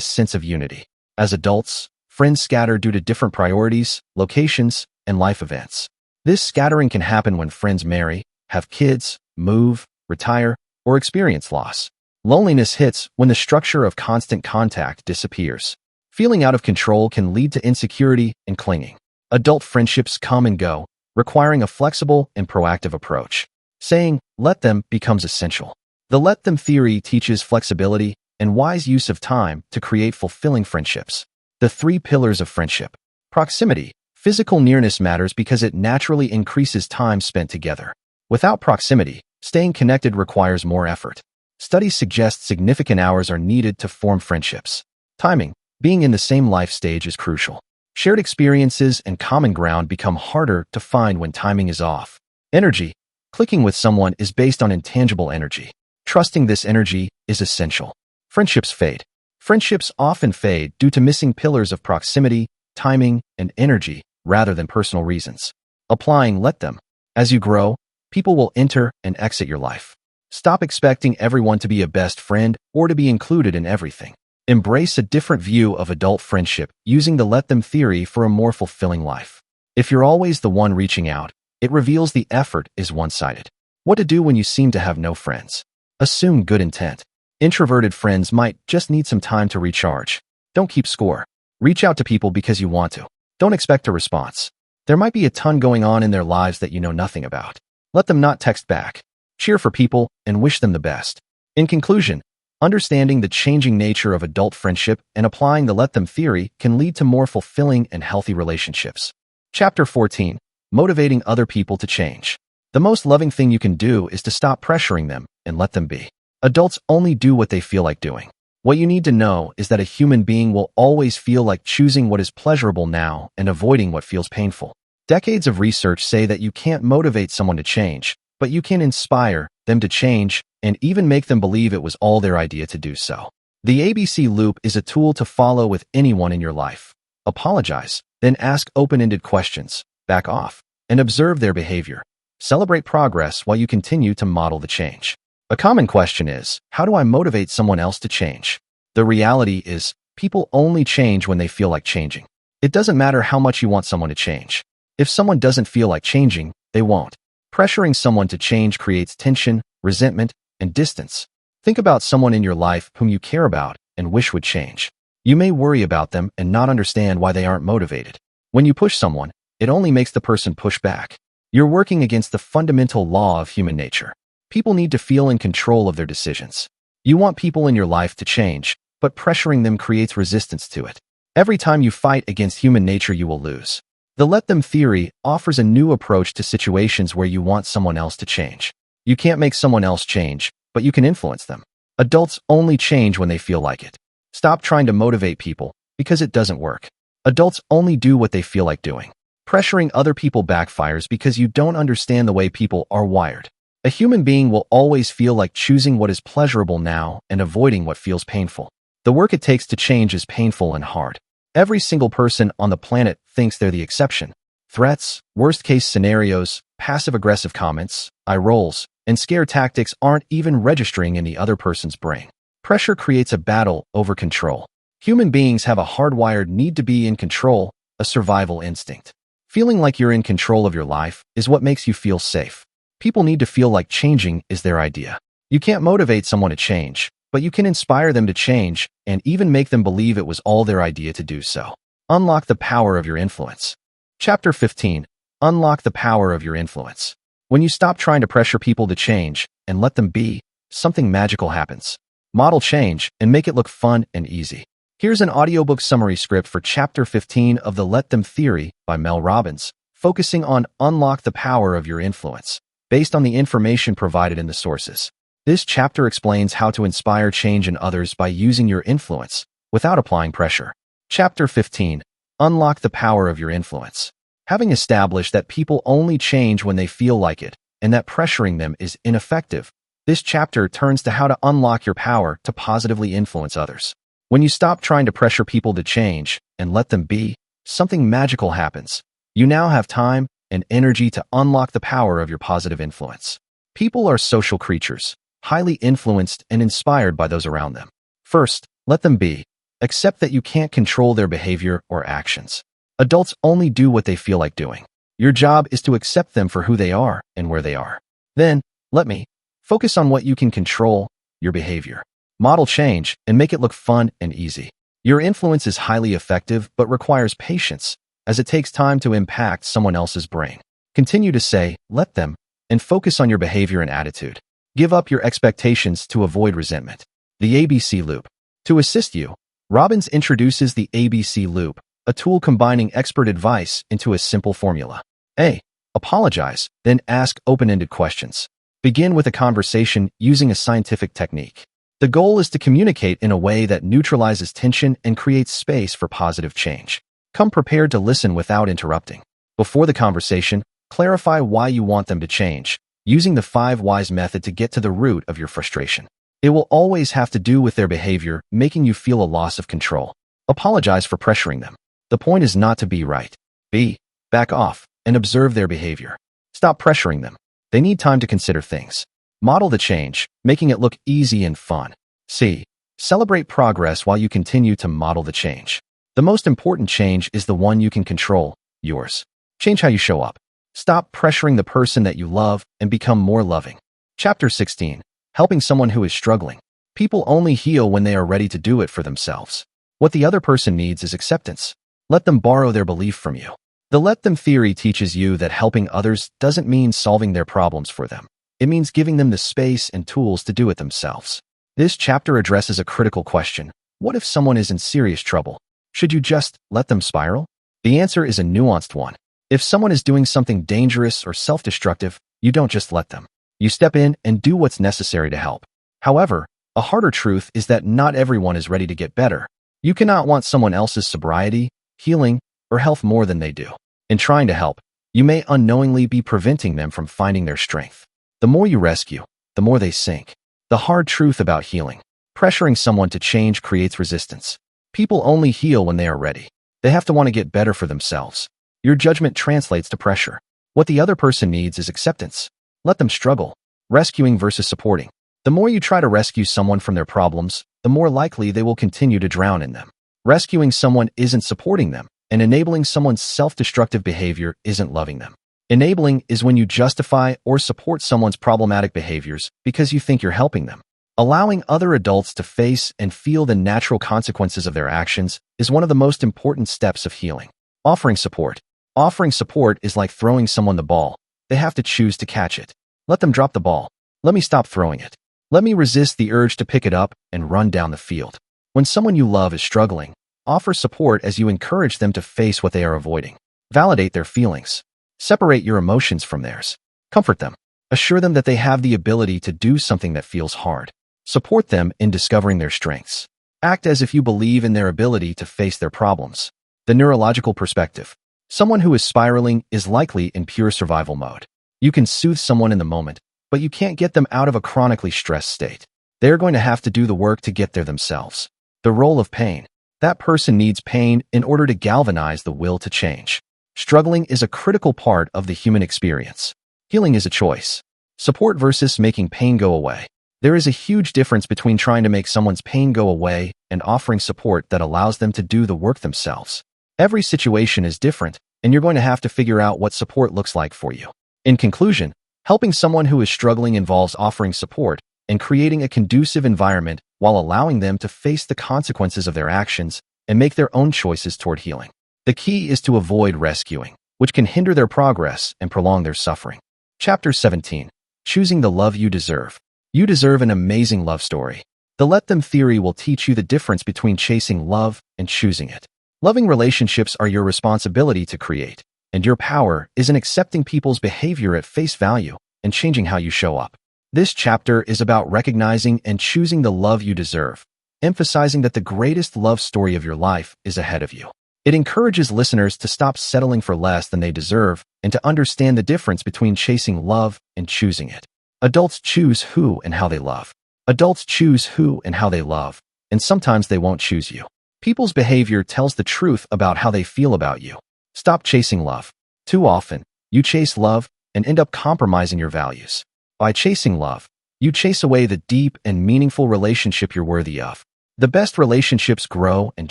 sense of unity. As adults, friends scatter due to different priorities, locations, and life events. This scattering can happen when friends marry, have kids, move, retire, or experience loss. Loneliness hits when the structure of constant contact disappears. Feeling out of control can lead to insecurity and clinging. Adult friendships come and go, requiring a flexible and proactive approach. Saying, let them becomes essential. The let them theory teaches flexibility and wise use of time to create fulfilling friendships. The 3 pillars of friendship. Proximity. Physical nearness matters because it naturally increases time spent together. Without proximity, staying connected requires more effort. Studies suggest significant hours are needed to form friendships. Timing. Being in the same life stage is crucial. Shared experiences and common ground become harder to find when timing is off. Energy. Clicking with someone is based on intangible energy. Trusting this energy is essential. Friendships fade. Friendships often fade due to missing pillars of proximity, timing, and energy rather than personal reasons. Applying let them. As you grow, people will enter and exit your life. Stop expecting everyone to be a best friend or to be included in everything. Embrace a different view of adult friendship using the let them theory for a more fulfilling life. If you're always the one reaching out, it reveals the effort is one-sided. What to do when you seem to have no friends? Assume good intent. Introverted friends might just need some time to recharge. Don't keep score. Reach out to people because you want to. Don't expect a response. There might be a ton going on in their lives that you know nothing about. Let them not text back. Cheer for people and wish them the best. In conclusion, understanding the changing nature of adult friendship and applying the let them theory can lead to more fulfilling and healthy relationships. Chapter 14. Motivating other people to change. The most loving thing you can do is to stop pressuring them and let them be. Adults only do what they feel like doing. What you need to know is that a human being will always feel like choosing what is pleasurable now and avoiding what feels painful. Decades of research say that you can't motivate someone to change, but you can inspire them to change and even make them believe it was all their idea to do so. The ABC loop is a tool to follow with anyone in your life. Apologize, then ask open-ended questions, back off, and observe their behavior. Celebrate progress while you continue to model the change. A common question is, how do I motivate someone else to change? The reality is, people only change when they feel like changing. It doesn't matter how much you want someone to change. If someone doesn't feel like changing, they won't. Pressuring someone to change creates tension, resentment, and distance. Think about someone in your life whom you care about and wish would change. You may worry about them and not understand why they aren't motivated. When you push someone, it only makes the person push back. You're working against the fundamental law of human nature. People need to feel in control of their decisions. You want people in your life to change, but pressuring them creates resistance to it. Every time you fight against human nature, you will lose. The let them theory offers a new approach to situations where you want someone else to change. You can't make someone else change, but you can influence them. Adults only change when they feel like it. Stop trying to motivate people, because it doesn't work. Adults only do what they feel like doing. Pressuring other people backfires because you don't understand the way people are wired. A human being will always feel like choosing what is pleasurable now and avoiding what feels painful. The work it takes to change is painful and hard. Every single person on the planet thinks they're the exception. Threats, worst-case scenarios, passive-aggressive comments, eye rolls, and scare tactics aren't even registering in the other person's brain. Pressure creates a battle over control. Human beings have a hardwired need to be in control, a survival instinct. Feeling like you're in control of your life is what makes you feel safe. People need to feel like changing is their idea. You can't motivate someone to change, but you can inspire them to change and even make them believe it was all their idea to do so. Unlock the power of your influence. Chapter 15. Unlock the power of your influence. When you stop trying to pressure people to change and let them be, something magical happens. Model change and make it look fun and easy. Here's an audiobook summary script for Chapter 15 of the Let Them Theory by Mel Robbins, focusing on unlock the power of your influence, based on the information provided in the sources. This chapter explains how to inspire change in others by using your influence, without applying pressure. Chapter 15. Unlock the power of your influence. Having established that people only change when they feel like it, and that pressuring them is ineffective, this chapter turns to how to unlock your power to positively influence others. When you stop trying to pressure people to change and let them be, something magical happens. You now have time and energy to unlock the power of your positive influence. People are social creatures, highly influenced and inspired by those around them. First, let them be. Accept that you can't control their behavior or actions. Adults only do what they feel like doing. Your job is to accept them for who they are and where they are. Then, let me. Focus on what you can control, your behavior. Model change and make it look fun and easy. Your influence is highly effective but requires patience, as it takes time to impact someone else's brain. Continue to say, let them, and focus on your behavior and attitude. Give up your expectations to avoid resentment. The ABC Loop. To assist you, Robbins introduces the ABC Loop, a tool combining expert advice into a simple formula. A. Apologize, then ask open-ended questions. Begin with a conversation using a scientific technique. The goal is to communicate in a way that neutralizes tension and creates space for positive change. Come prepared to listen without interrupting. Before the conversation, clarify why you want them to change, using the 5 whys method to get to the root of your frustration. It will always have to do with their behavior, making you feel a loss of control. Apologize for pressuring them. The point is not to be right. B. Back off and observe their behavior. Stop pressuring them. They need time to consider things. Model the change, making it look easy and fun. C. Celebrate progress while you continue to model the change. The most important change is the one you can control, yours. Change how you show up. Stop pressuring the person that you love and become more loving. Chapter 16. Helping someone who is struggling. People only heal when they are ready to do it for themselves. What the other person needs is acceptance. Let them borrow their belief from you. The Let Them Theory teaches you that helping others doesn't mean solving their problems for them. It means giving them the space and tools to do it themselves. This chapter addresses a critical question. What if someone is in serious trouble? Should you just let them spiral? The answer is a nuanced one. If someone is doing something dangerous or self-destructive, you don't just let them. You step in and do what's necessary to help. However, a harder truth is that not everyone is ready to get better. You cannot want someone else's sobriety, healing, or health more than they do. In trying to help, you may unknowingly be preventing them from finding their strength. The more you rescue, the more they sink. The hard truth about healing. Pressuring someone to change creates resistance. People only heal when they are ready. They have to want to get better for themselves. Your judgment translates to pressure. What the other person needs is acceptance. Let them struggle. Rescuing versus supporting. The more you try to rescue someone from their problems, the more likely they will continue to drown in them. Rescuing someone isn't supporting them, and enabling someone's self-destructive behavior isn't loving them. Enabling is when you justify or support someone's problematic behaviors because you think you're helping them. Allowing other adults to face and feel the natural consequences of their actions is one of the most important steps of healing. Offering support. Offering support is like throwing someone the ball. They have to choose to catch it. Let them drop the ball. Let me stop throwing it. Let me resist the urge to pick it up and run down the field. When someone you love is struggling, offer support as you encourage them to face what they are avoiding. Validate their feelings. Separate your emotions from theirs. Comfort them. Assure them that they have the ability to do something that feels hard. Support them in discovering their strengths. Act as if you believe in their ability to face their problems. The neurological perspective. Someone who is spiraling is likely in pure survival mode. You can soothe someone in the moment, but you can't get them out of a chronically stressed state. They are going to have to do the work to get there themselves. The role of pain. That person needs pain in order to galvanize the will to change. Struggling is a critical part of the human experience. Healing is a choice. Support versus making pain go away. There is a huge difference between trying to make someone's pain go away and offering support that allows them to do the work themselves. Every situation is different, and you're going to have to figure out what support looks like for you. In conclusion, helping someone who is struggling involves offering support and creating a conducive environment while allowing them to face the consequences of their actions and make their own choices toward healing. The key is to avoid rescuing, which can hinder their progress and prolong their suffering. Chapter 17. Choosing the love you deserve. You deserve an amazing love story. The Let Them theory will teach you the difference between chasing love and choosing it. Loving relationships are your responsibility to create, and your power is in accepting people's behavior at face value and changing how you show up. This chapter is about recognizing and choosing the love you deserve, emphasizing that the greatest love story of your life is ahead of you. It encourages listeners to stop settling for less than they deserve and to understand the difference between chasing love and choosing it. Adults choose who and how they love. Adults choose who and how they love, and sometimes they won't choose you. People's behavior tells the truth about how they feel about you. Stop chasing love. Too often, you chase love and end up compromising your values. By chasing love, you chase away the deep and meaningful relationship you're worthy of. The best relationships grow and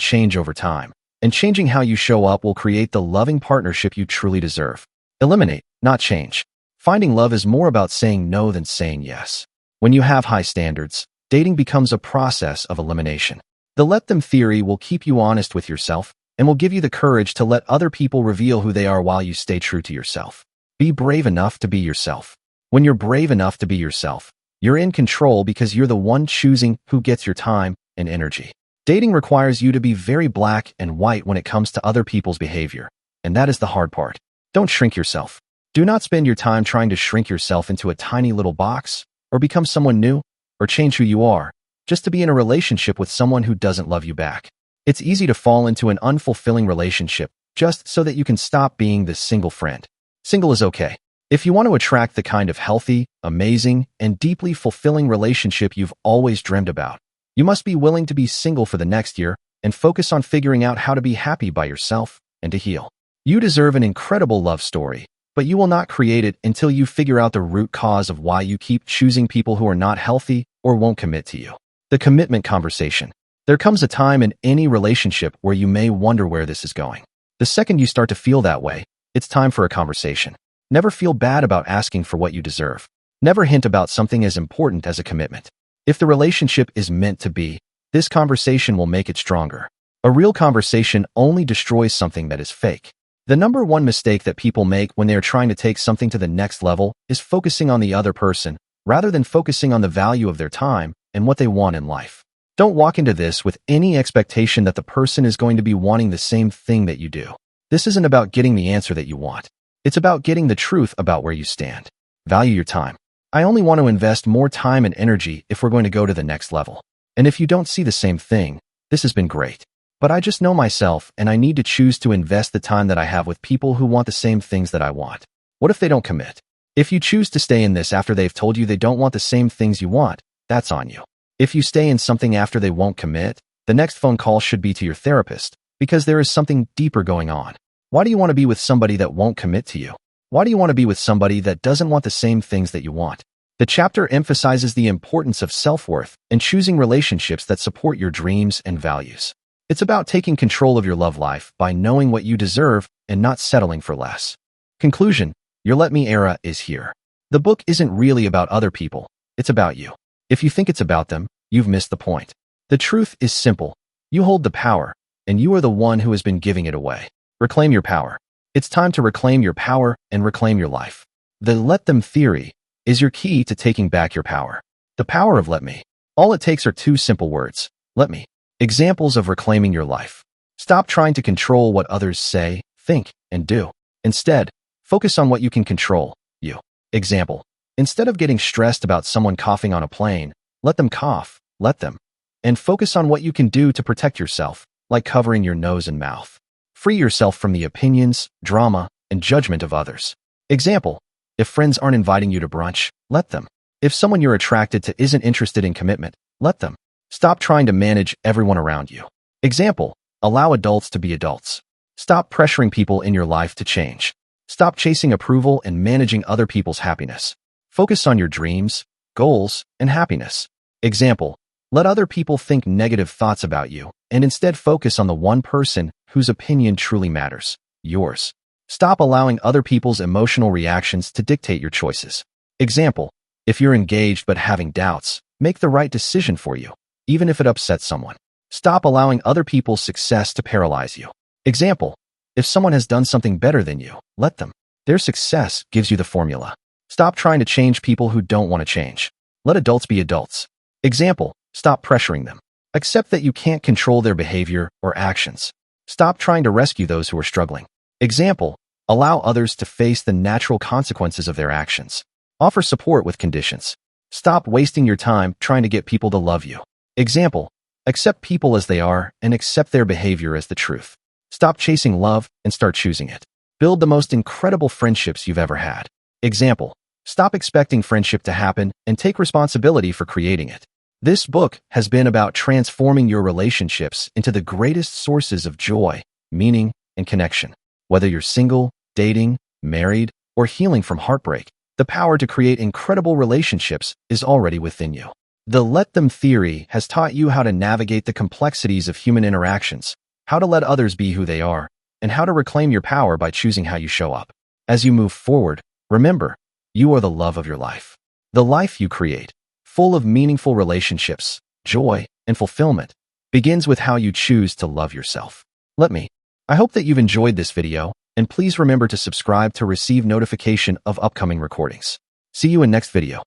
change over time, and changing how you show up will create the loving partnership you truly deserve. Eliminate, not change. Finding love is more about saying no than saying yes. When you have high standards, dating becomes a process of elimination. The Let Them theory will keep you honest with yourself and will give you the courage to let other people reveal who they are while you stay true to yourself. Be brave enough to be yourself. When you're brave enough to be yourself, you're in control because you're the one choosing who gets your time and energy. Dating requires you to be very black and white when it comes to other people's behavior, and that is the hard part. Don't shrink yourself. Do not spend your time trying to shrink yourself into a tiny little box, or become someone new, or change who you are, just to be in a relationship with someone who doesn't love you back. It's easy to fall into an unfulfilling relationship just so that you can stop being this single friend. Single is okay. If you want to attract the kind of healthy, amazing, and deeply fulfilling relationship you've always dreamed about, you must be willing to be single for the next year and focus on figuring out how to be happy by yourself and to heal. You deserve an incredible love story, but you will not create it until you figure out the root cause of why you keep choosing people who are not healthy or won't commit to you. The commitment conversation. There comes a time in any relationship where you may wonder where this is going. The second you start to feel that way, it's time for a conversation. Never feel bad about asking for what you deserve. Never hint about something as important as a commitment. If the relationship is meant to be, this conversation will make it stronger. A real conversation only destroys something that is fake. The number one mistake that people make when they are trying to take something to the next level is focusing on the other person, rather than focusing on the value of their time and what they want in life. Don't walk into this with any expectation that the person is going to be wanting the same thing that you do. This isn't about getting the answer that you want. It's about getting the truth about where you stand. Value your time. I only want to invest more time and energy if we're going to go to the next level. And if you don't see the same thing, this has been great. But I just know myself and I need to choose to invest the time that I have with people who want the same things that I want. What if they don't commit? If you choose to stay in this after they've told you they don't want the same things you want, that's on you. If you stay in something after they won't commit, the next phone call should be to your therapist, because there is something deeper going on. Why do you want to be with somebody that won't commit to you? Why do you want to be with somebody that doesn't want the same things that you want? The chapter emphasizes the importance of self-worth and choosing relationships that support your dreams and values. It's about taking control of your love life by knowing what you deserve and not settling for less. Conclusion: your Let Me era is here. The book isn't really about other people, it's about you. If you think it's about them, you've missed the point. The truth is simple. You hold the power, and you are the one who has been giving it away. Reclaim your power. It's time to reclaim your power and reclaim your life. The Let Them theory is your key to taking back your power. The power of Let Me. All it takes are two simple words. Let me. Examples of reclaiming your life. Stop trying to control what others say, think, and do. Instead, focus on what you can control, you. Example: instead of getting stressed about someone coughing on a plane, let them cough, let them. And focus on what you can do to protect yourself, like covering your nose and mouth. Free yourself from the opinions, drama, and judgment of others. Example: if friends aren't inviting you to brunch, let them. If someone you're attracted to isn't interested in commitment, let them. Stop trying to manage everyone around you. Example: allow adults to be adults. Stop pressuring people in your life to change. Stop chasing approval and managing other people's happiness. Focus on your dreams, goals, and happiness. Example: let other people think negative thoughts about you, and instead focus on the one person whose opinion truly matters, yours. Stop allowing other people's emotional reactions to dictate your choices. Example: if you're engaged but having doubts, make the right decision for you, even if it upsets someone. Stop allowing other people's success to paralyze you. Example: if someone has done something better than you, let them. Their success gives you the formula. Stop trying to change people who don't want to change. Let adults be adults. Example: stop pressuring them. Accept that you can't control their behavior or actions. Stop trying to rescue those who are struggling. Example: allow others to face the natural consequences of their actions. Offer support with conditions. Stop wasting your time trying to get people to love you. Example: accept people as they are and accept their behavior as the truth. Stop chasing love and start choosing it. Build the most incredible friendships you've ever had. Example: stop expecting friendship to happen and take responsibility for creating it. This book has been about transforming your relationships into the greatest sources of joy, meaning, and connection. Whether you're single, dating, married, or healing from heartbreak, the power to create incredible relationships is already within you. The Let Them theory has taught you how to navigate the complexities of human interactions, how to let others be who they are, and how to reclaim your power by choosing how you show up. As you move forward, remember, you are the love of your life. The life you create, full of meaningful relationships, joy, and fulfillment, begins with how you choose to love yourself. Let me. I hope that you've enjoyed this video, and please remember to subscribe to receive notification of upcoming recordings. See you in next video.